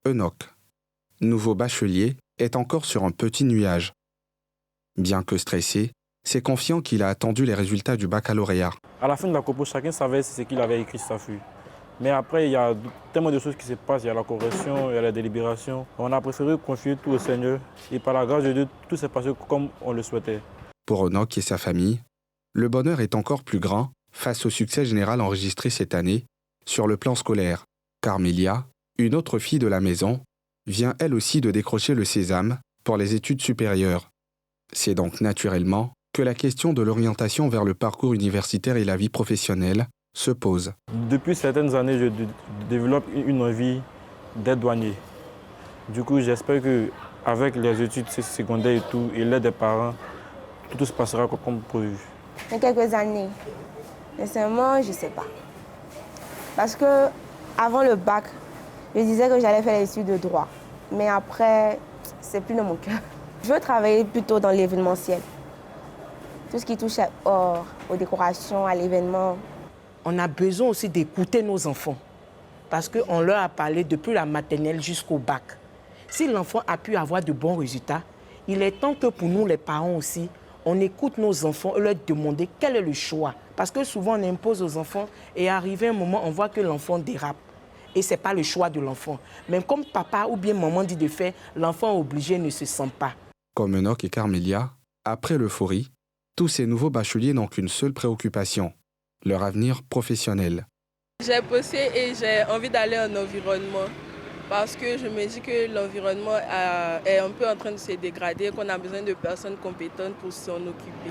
Enoch, nouveau bachelier, est encore sur un petit nuage. Bien que stressé, c'est confiant qu'il a attendu les résultats du baccalauréat. À la fin de la compo, chacun savait ce qu'il avait écrit sur sa feuille. Mais après, il y a tellement de choses qui se passent. Il y a la correction, il y a la délibération. On a préféré confier tout au Seigneur. Et par la grâce de Dieu, tout s'est passé comme on le souhaitait. Pour Enoch et sa famille, le bonheur est encore plus grand face au succès général enregistré cette année sur le plan scolaire. Carmélia, une autre fille de la maison, vient elle aussi de décrocher le sésame pour les études supérieures. C'est donc naturellement que la question de l'orientation vers le parcours universitaire et la vie professionnelle se pose. Depuis certaines années, je développe une envie d'être douanier. Du coup, j'espère qu'avec les études secondaires et tout, et l'aide des parents, tout se passera comme prévu. Il y a quelques années, nécessairement, je ne sais pas. Parce que avant le bac, je disais que j'allais faire les études de droit. Mais après, c'est plus dans mon cœur. Je veux travailler plutôt dans l'événementiel. Tout ce qui touche aux décorations, à l'événement. On a besoin aussi d'écouter nos enfants. Parce qu'on leur a parlé depuis la maternelle jusqu'au bac. Si l'enfant a pu avoir de bons résultats, il est temps que pour nous, les parents aussi, on écoute nos enfants et leur demander quel est le choix. Parce que souvent, on impose aux enfants et arrivé un moment, on voit que l'enfant dérape. Et ce n'est pas le choix de l'enfant. Même comme papa ou bien maman dit de faire, l'enfant obligé ne se sent pas. Comme Enoch et Carmélia, après l'euphorie, tous ces nouveaux bacheliers n'ont qu'une seule préoccupation, leur avenir professionnel. J'ai bossé et j'ai envie d'aller en environnement parce que je me dis que l'environnement est un peu en train de se dégrader, qu'on a besoin de personnes compétentes pour s'en occuper.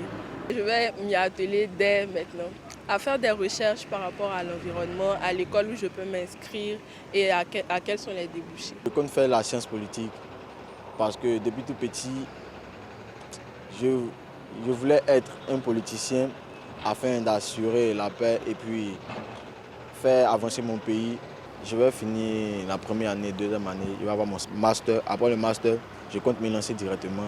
Je vais m'y atteler dès maintenant, à faire des recherches par rapport à l'environnement, à l'école où je peux m'inscrire et à quels sont les débouchés. Je compte faire la science politique parce que depuis tout petit, je voulais être un politicien afin d'assurer la paix et puis faire avancer mon pays. Je vais finir la première année, deuxième année, je vais avoir mon master. Après le master, je compte me lancer directement.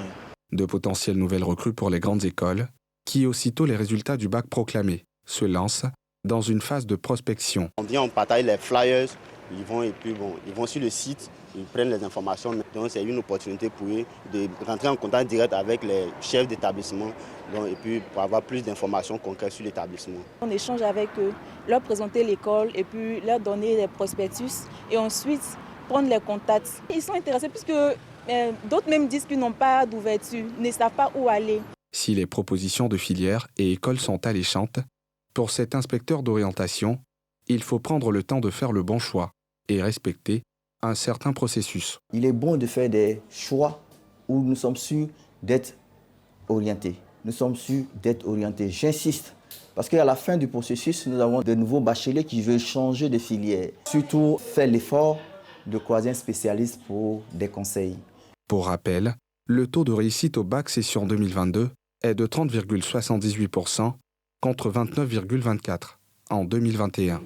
De potentielles nouvelles recrues pour les grandes écoles, qui, aussitôt les résultats du bac proclamés, se lancent dans une phase de prospection. On vient, on partage les flyers, ils vont sur le site, ils prennent les informations. Donc c'est une opportunité pour eux de rentrer en contact direct avec les chefs d'établissement et puis pour avoir plus d'informations concrètes sur l'établissement. On échange avec eux, leur présenter l'école et puis leur donner des prospectus et ensuite prendre les contacts. Ils sont intéressés puisque d'autres même disent qu'ils n'ont pas d'ouverture, ne savent pas où aller. Si les propositions de filières et écoles sont alléchantes, pour cet inspecteur d'orientation, il faut prendre le temps de faire le bon choix et respecter un certain processus. Il est bon de faire des choix où nous sommes sûrs d'être orientés. Nous sommes sûrs d'être orientés. J'insiste, parce qu'à la fin du processus, nous avons de nouveaux bacheliers qui veulent changer de filière. Surtout faire l'effort de croiser un spécialiste pour des conseils. Pour rappel, le taux de réussite au bac session 2022 est de 30,78% contre 29,24% en 2021.